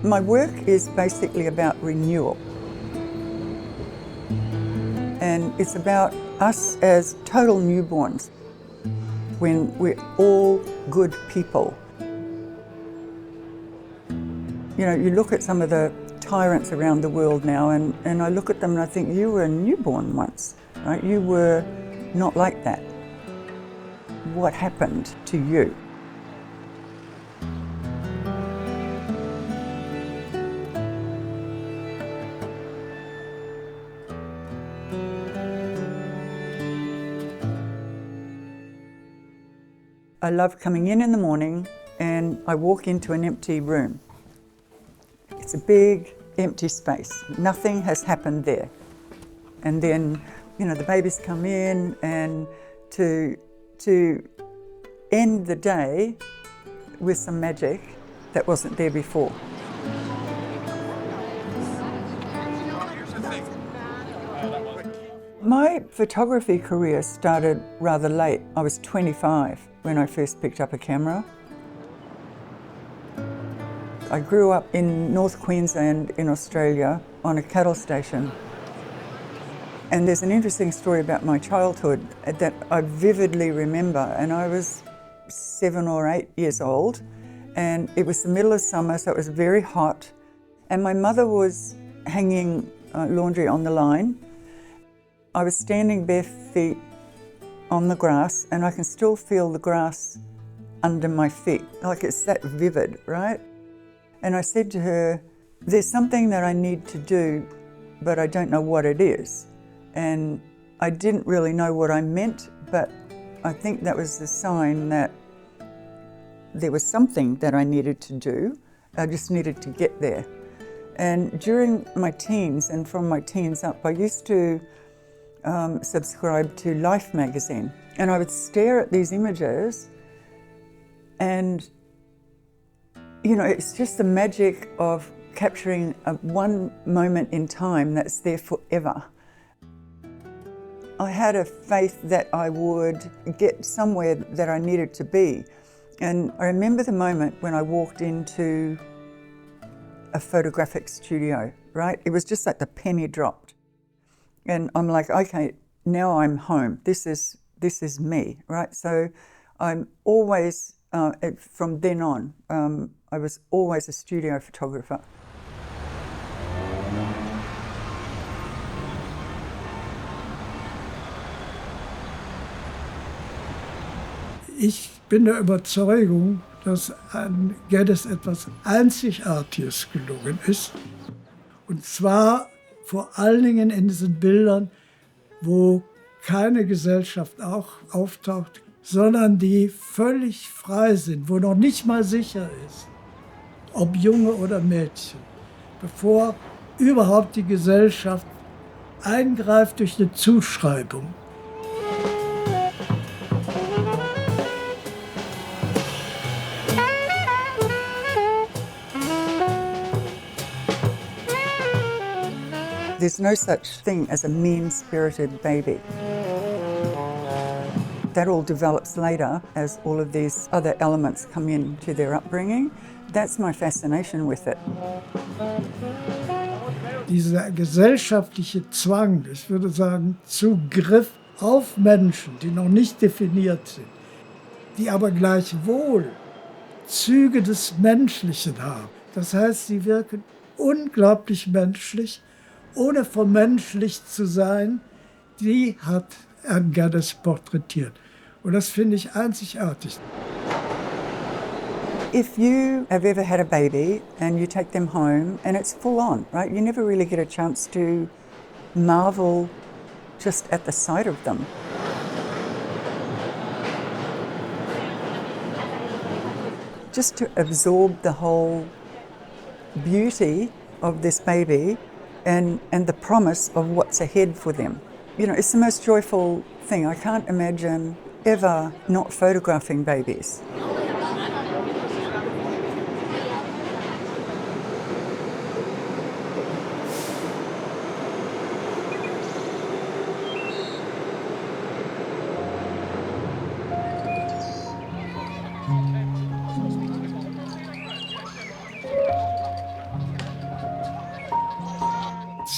My work is basically about renewal. And it's about us as total newborns when we're all good people. You know, you look at some of the tyrants around the world now and I look at them and I think, you were a newborn once, right? You were not like that. What happened to you? I love coming in the morning and I walk into an empty room. It's a big, empty space. Nothing has happened there. And then, you know, the babies come in and to end the day with some magic that wasn't there before. My photography career started rather late. I was 25 when I first picked up a camera. I grew up in North Queensland in Australia on a cattle station. And there's an interesting story about my childhood that I vividly remember. And I was 7 or 8 years old and it was the middle of summer, so it was very hot. And my mother was hanging laundry on the line. I was standing bare feet on the grass and I can still feel the grass under my feet. Like it's that vivid, right? And I said to her, there's something that I need to do, but I don't know what it is. And I didn't really know what I meant, but I think that was the sign that there was something that I needed to do. I just needed to get there. And during my teens and from my teens up, I used to subscribe to Life magazine. And I would stare at these images and, you know, it's just the magic of capturing one moment in time that's there forever. I had a faith that I would get somewhere that I needed to be. And I remember the moment when I walked into a photographic studio, right? It was just like the penny dropped. And I'm like, okay, now I'm home. This is me, right? So I'm always, from then on, I was always a studio photographer. Ich bin der Überzeugung, dass an Geddes etwas Einzigartiges gelungen ist. Und zwar vor allen Dingen in diesen Bildern, wo keine Gesellschaft auch auftaucht, sondern die völlig frei sind, wo noch nicht mal sicher ist, ob Junge oder Mädchen, bevor überhaupt die Gesellschaft eingreift durch eine Zuschreibung. There's no such thing as a mean-spirited baby. That all develops later as all of these other elements come into their upbringing. That's my fascination with it. Dieser gesellschaftliche Zwang, ich würde sagen, Zugriff auf Menschen, die noch nicht definiert sind, die aber gleichwohl Züge des Menschlichen haben. Das heißt, sie wirken unglaublich menschlich, ohne vermenschlicht zu sein, die hat Geddes porträtiert. Und das finde ich einzigartig. If you have ever had a baby and you take them home and it's full on, right? You never really get a chance to marvel just at the sight of them. Just to absorb the whole beauty of this baby and the promise of what's ahead for them. You know, it's the most joyful thing. I can't imagine ever not photographing babies.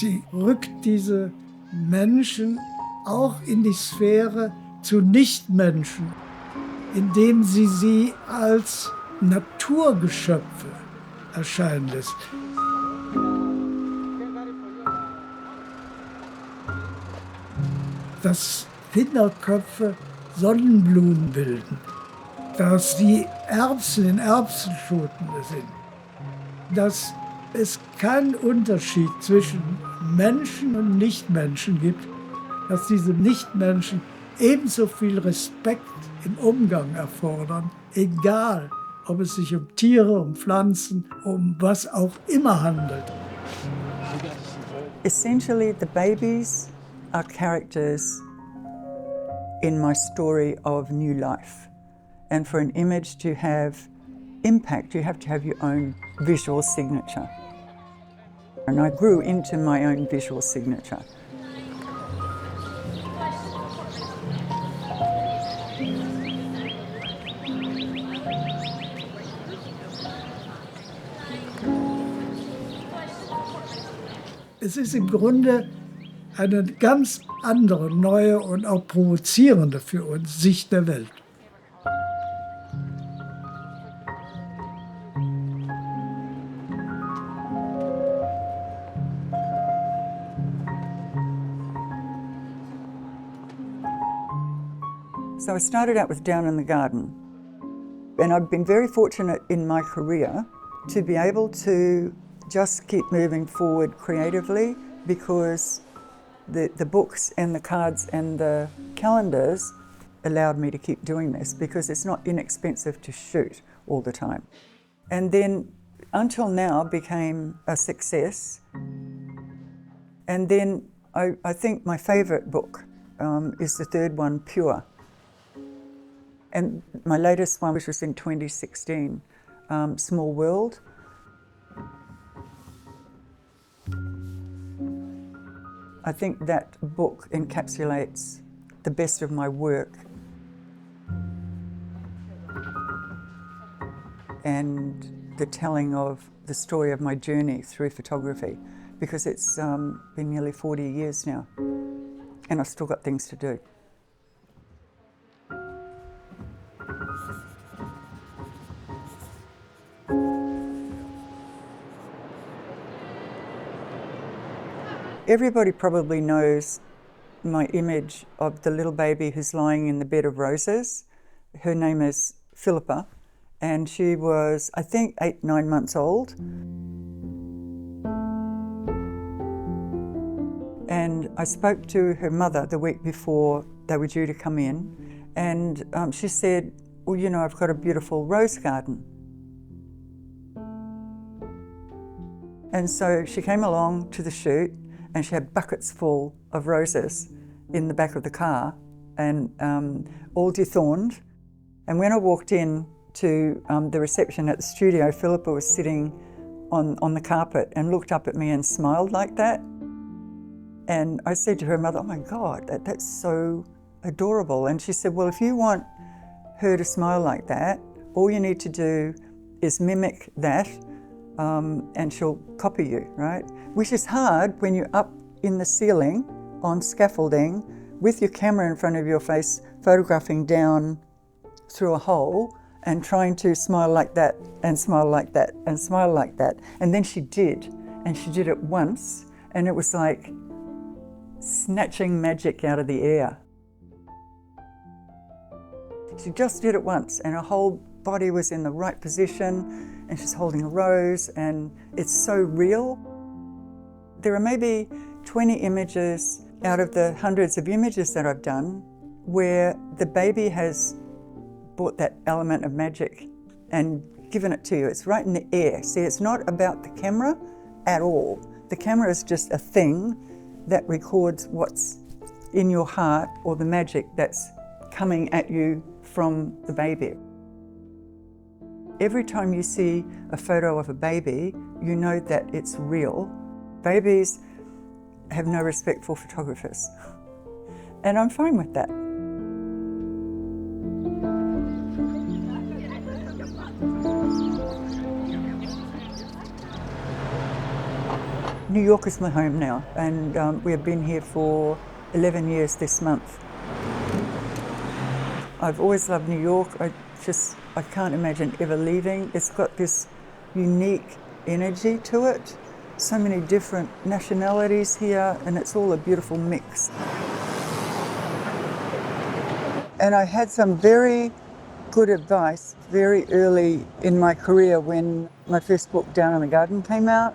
Sie rückt diese Menschen auch in die Sphäre zu Nichtmenschen, indem sie als Naturgeschöpfe erscheinen lässt. Dass Kinderköpfe Sonnenblumen bilden, dass die Erbsen in Erbsenschoten sind, dass es keinen Unterschied zwischen Menschen und Nichtmenschen gibt, dass diese Nichtmenschen ebenso viel Respekt im Umgang erfordern, egal ob es sich um Tiere, um Pflanzen, um was auch immer handelt. Essentially, the babies are characters in my story of new life. And for an image to have impact, you have to have your own visual signature. And I grew into my own visual signature. Es ist im Grunde eine ganz andere, neue und auch provozierende für uns Sicht der Welt. So I started out with Down in the Garden. And I've been very fortunate in my career to be able to just keep moving forward creatively, because the books and the cards and the calendars allowed me to keep doing this, because it's not inexpensive to shoot all the time. And then until now became a success. And then I think my favourite book is the third one, Pure. And my latest one, which was in 2016, Small World. I think that book encapsulates the best of my work and the telling of the story of my journey through photography, because it's been nearly 40 years now and I've still got things to do. Everybody probably knows my image of the little baby who's lying in the bed of roses. Her name is Philippa, and she was, I think, 8-9 months old. And I spoke to her mother the week before they were due to come in, and she said, well, you know, I've got a beautiful rose garden. And so she came along to the shoot, and she had buckets full of roses in the back of the car, and all dethorned. And when I walked in to the reception at the studio, Philippa was sitting on the carpet and looked up at me and smiled like that. And I said to her mother, oh my God, that's so adorable. And she said, well, if you want her to smile like that, all you need to do is mimic that, and she'll copy you, right? Which is hard when you're up in the ceiling on scaffolding with your camera in front of your face, photographing down through a hole and trying to smile like that and smile like that and smile like that. And then she did, and she did it once, and it was like snatching magic out of the air. She just did it once, and her whole body was in the right position, and she's holding a rose, and it's so real. There are maybe 20 images out of the hundreds of images that I've done where the baby has brought that element of magic and given it to you. It's right in the air. See, it's not about the camera at all. The camera is just a thing that records what's in your heart or the magic that's coming at you from the baby. Every time you see a photo of a baby, you know that it's real. Babies have no respect for photographers, and I'm fine with that. New York is my home now, and we have been here for 11 years this month. I've always loved New York. I can't imagine ever leaving. It's got this unique energy to it. So many different nationalities here, and it's all a beautiful mix. And I had some very good advice very early in my career when my first book, Down in the Garden, came out.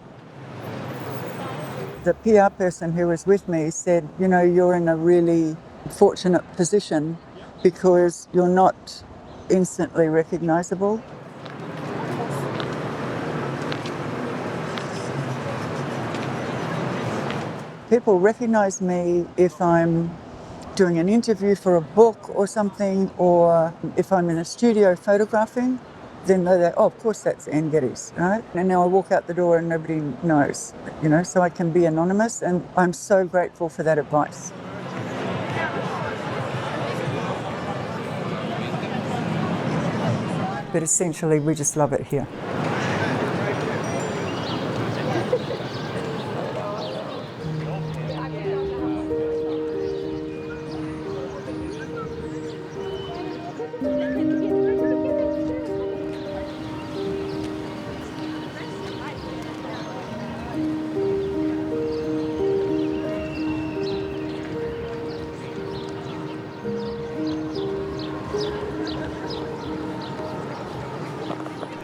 The PR person who was with me said, you know, you're in a really fortunate position because you're not instantly recognizable. People recognize me if I'm doing an interview for a book or something, or if I'm in a studio photographing, then they're, oh, of course that's Anne Geddes, right? And now I walk out the door and nobody knows, you know, so I can be anonymous, and I'm so grateful for that advice. But essentially, we just love it here.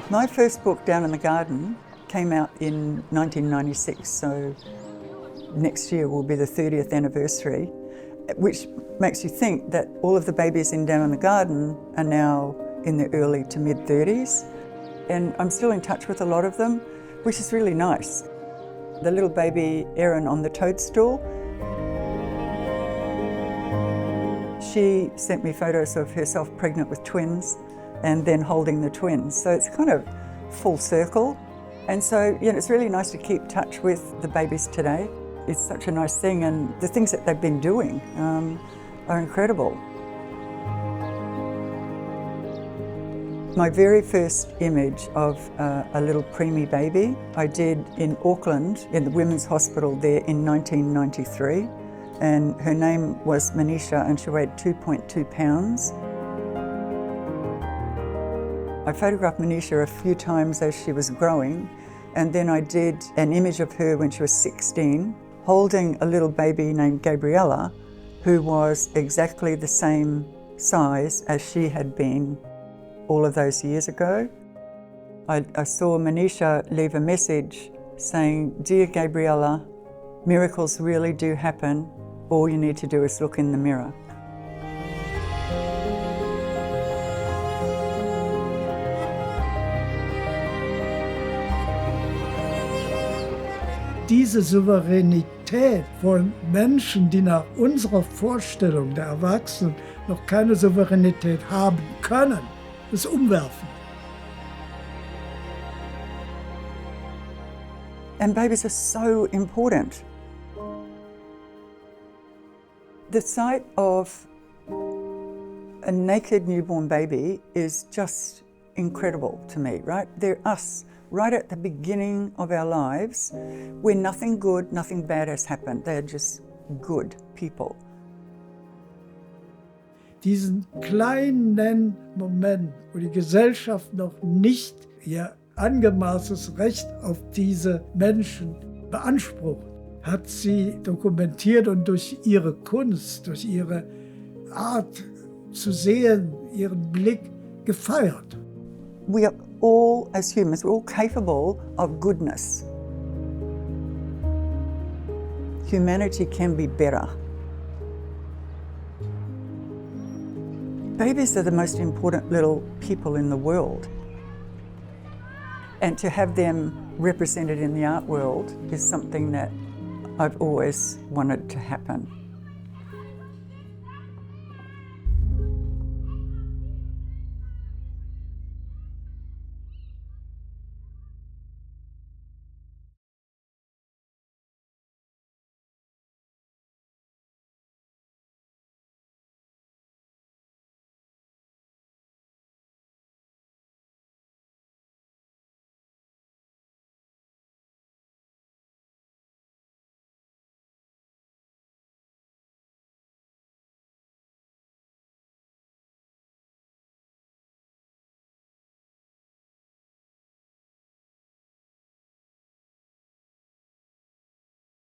My first book, Down in the Garden, came out in 1996, so next year will be the 30th anniversary, which makes you think that all of the babies in Down in the Garden are now in their early to mid-30s, and I'm still in touch with a lot of them, which is really nice. The little baby Erin on the toadstool, she sent me photos of herself pregnant with twins and then holding the twins. So it's kind of full circle. And so, you know, it's really nice to keep touch with the babies today. It's such a nice thing, and the things that they've been doing are incredible. My very first image of a little preemie baby I did in Auckland, in the Women's Hospital there in 1993. And her name was Manisha, and she weighed 2.2 pounds. I photographed Manisha a few times as she was growing, and then I did an image of her when she was 16, holding a little baby named Gabriella, who was exactly the same size as she had been all of those years ago. I saw Manisha leave a message saying, "Dear Gabriella, miracles really do happen. All you need to do is look in the mirror." Diese Souveränität von Menschen, die nach unserer Vorstellung der Erwachsenen noch keine Souveränität haben können, ist umwerfend. And babies are so important. The sight of a naked newborn baby is just incredible to me, right? They're us. Right at the beginning of our lives, where nothing good, nothing bad has happened. They're just good people. Diesen kleinen Moment, wo die Gesellschaft noch nicht ihr angemaßtes Recht auf diese Menschen beansprucht, hat sie dokumentiert und durch ihre Kunst, durch ihre Art zu sehen, ihren Blick gefeiert. We are all, as humans, we're all capable of goodness. Humanity can be better. Babies are the most important little people in the world. And to have them represented in the art world is something that I've always wanted to happen.